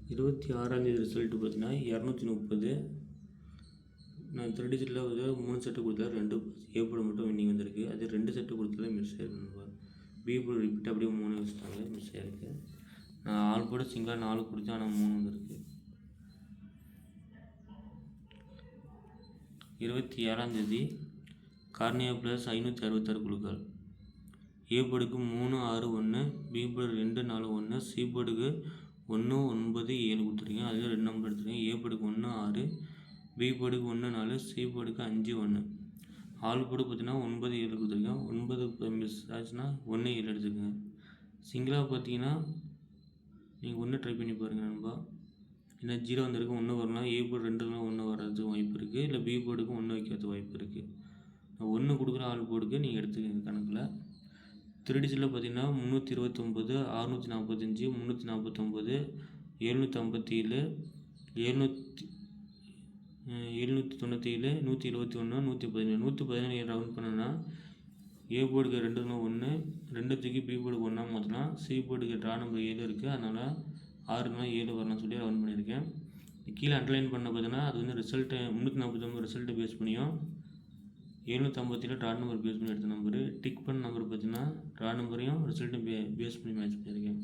26ஆம் ரிசல்ட்டு பார்த்தீங்கன்னா 230. நான் 3 டிஜிட்டில் வந்து 3 செட்டு கொடுத்தா 2 ஏ போர்டு மட்டும் வின்னிங் வந்திருக்கு. அது 2 செட்டு கொடுத்ததில் மிஸ் ஆகிருக்கு. பி போர்டு ரிப்பீட் அப்படியே 3 வச்சுட்டாங்க, மிஸ் ஆகிருக்கு. நான் ஆல் போர்டு சிங்கிளாக 4 கொடுத்தேன், ஆனால் 3 வந்திருக்கு. 27ஆம் தேதி கார்னியா ப்ளஸ் 566 குழுக்கள். ஏ போர்டுக்கு 3, 6, 1, பி போர்டு 2, 4, 1, சி போர்டுக்கு 1, 9, 7 கொடுத்துருக்கேன். அதில் 2 நம்பர் எடுத்துருக்கேன். ஏ போர்டுக்கு 1, 6, பி போர்டுக்கு 1, 4, சி போர்டுக்கு 5, 1. ஆல் போர்டு பார்த்தீங்கன்னா 9, 7 கொடுத்துருக்கேன். 9 மிஸ் ஆச்சுன்னா 1, 7 எடுத்துக்கோங்க. சிங்கிளாக பார்த்தீங்கன்னா நீங்கள் 1 ட்ரை பண்ணி பாருங்கள் நண்பா. ஏன்னா 0 வந்திருக்கு, 1 வரலாம். ஏ போர்டு 2 1 வர்றதுக்கு வாய்ப்பு இருக்குது. இல்லை பி போர்டுக்கு 1 வைக்கிறதுக்கு வாய்ப்பு இருக்குது. நான் 1 கொடுக்குற ஆல் போர்டுக்கு நீங்கள் எடுத்துக்கங்க கணக்கில். 3 டிஜிட்டில் பார்த்தீங்கன்னா 329, 645, 349, 757, 797, 171, 117. 117 ரவுண்ட் பண்ணனா ஏ போர்டுக்கு 2 1, 2 தூக்கி பி போர்டுக்கு 1 மாற்றலாம். சி போர்டுக்கு ட்ரா நம்பர் 7 இருக்குது, அதனால் 6 7 வரலாம்னு சொல்லி ரவுண்ட் பண்ணியிருக்கேன். கீழே அண்டர்லைன் பண்ண பார்த்தீங்கன்னா அது வந்து ரிசல்ட்டு 349 ரிசல்ட்டு பேஸ் பண்ணியும் 757 ட்ரா நம்பர் பேஸ் பண்ணி எடுத்த நம்பரு. டிக் பண்ண நம்பர் பார்த்தீங்கன்னா ட்ரா நம்பரையும் ரிசல்ட்டும் பேஸ் பண்ணி மேட்ச் பண்ணியிருக்கேன்.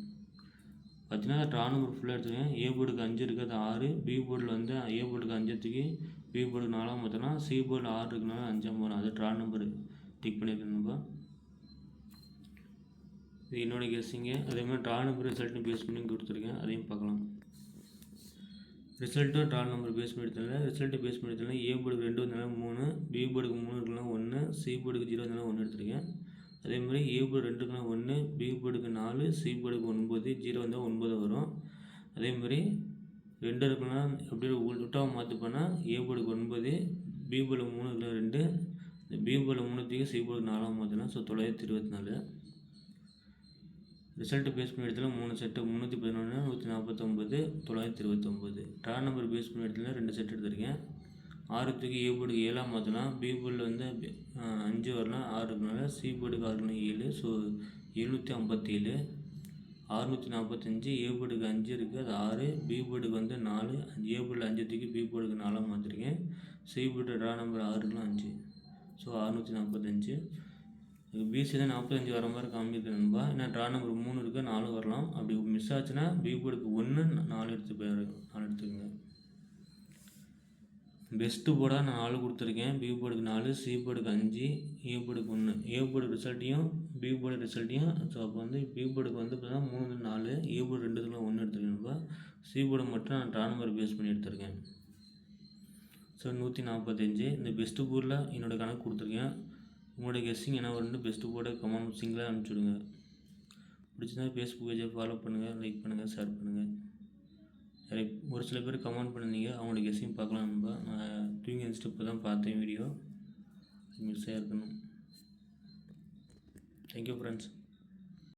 பார்த்தீங்கன்னா ட்ரா நம்பர் ஃபுல்லாக எடுத்துருக்கேன். ஏ போர்டுக்கு 5 இருக்குது, அது 6. பி போர்டில் வந்து ஏ போர்டுக்கு 5 தூக்கி பி போர்டுக்கு 4 மாற்றினா சி போர்டில் 6 இருக்குனால 5 போகிறோம். அது ட்ரா நம்பர் டிக் பண்ணியிருக்கேன் நம்ப. இது என்னோடய கெஸ்ஸிங்கு. அதேமாதிரி ட்ரா நம்பர் ரிசல்ட்டும் பேஸ் பண்ணி கொடுத்துருக்கேன், அதையும் பார்க்கலாம். ரிசல்ட்டும் ட்ரா நம்பர் பேஸ் பண்ணி எடுத்ததில் ரிசல்ட்டு பேஸ் பண்ணி எடுத்ததில் ஏ போர்டுக்கு 2 வந்தாலும் 3, பி போர்டுக்கு 3 இருக்கலாம் 1, சி போர்டுக்கு 0 இருந்தாலும் 1 எடுத்துருக்கேன். அதேமாதிரி ஏ போர்டு 2 இருக்கலாம் 1, பி போர்டுக்கு 4, சி போர்டுக்கு 9, 0 வந்தால் 9 வரும். அதேமாதிரி 2 இருக்கலாம் அப்படியே உல்ட்டாக மாற்றி பண்ணால் ஏ போர்டுக்கு 9, பி போர்டு 3 இருக்கலாம் 2, பி போர்டு 3 தூக்கி சி போர்டுக்கு 4 மாற்றினா. ஸோ 924. ரிசல்ட்டு பேஸ் பண்ணி இடத்துல 3 செட்டு 311, 149, 929. ட்ரா நம்பர் பேஸ் பண்ணி இடத்துல 2 செட் எடுத்திருக்கேன். 6 தூக்கி ஏ போர்டுக்கு 7 மாற்றலாம். பி போர்டில் வந்து 5 வரலாம், 6 இருக்கனால சி போர்டுக்கு 6 7. ஸோ 757. 645 ஏ போர்டுக்கு 5 இருக்குது, அது 6. பி போர்டுக்கு வந்து 4, ஏ போர்டில் 5 தூக்கி பி போர்டுக்கு 4 மாற்றிருக்கேன். சி போர்டு ட்ரா நம்பர் 6 இருக்கலாம் 5. ஸோ 645. பிசி தான் 45 வர மாதிரி காமிக்குது நண்பா. ஏன்னா ட்ரா நம்பர் 3 இருக்குது, 4 வரலாம். அப்படி மிஸ் ஆச்சுன்னா பி போர்டுக்கு 1, 4 எடுத்துக்கோங்க. பெஸ்ட்டு போர்டாக நான் 4 கொடுத்துருக்கேன். பி போர்டுக்கு 4, சி போர்டுக்கு 5, ஏ போர்டுக்கு 1. ஏ போர்டு ரிசல்ட்டையும் பி போர்டு ரிசல்ட்டையும். ஸோ அப்போ வந்து பி போர்டுக்கு வந்து பார்த்தீங்கன்னா 3 4, ஏ போர்டு 2 1 எடுத்துருக்கேன்ப்பா. சி போர்டு மட்டும் நான் ட்ரா நம்பர் பேஸ் பண்ணி எடுத்திருக்கேன். ஸோ 145. இந்த பெஸ்ட்டு போர்டில் என்னோடய கணக்கு கொடுத்துருக்கேன். உங்களோட கெஸ்ஸிங் என்ன வரும்னு பெஸ்ட்டு போர்டை கமெண்ட் சிங்கிளாக அனுப்பிச்சுடுங்க. பிடிச்சதா ஃபேஸ்புக் பேஜை ஃபாலோ பண்ணுங்கள், லைக் பண்ணுங்கள், ஷேர் பண்ணுங்கள். ஒரு சில பேர் கமெண்ட் பண்ணிங்க, அவங்களோட கெஸ்ஸிங் பார்க்கலாம் நண்பா. நான் தூங்கி எழுந்திரிச்சிட்டு இப்போ தான் பார்த்தேன் வீடியோ. மிஸ் ஆகிருக்கணும். Thank you friends.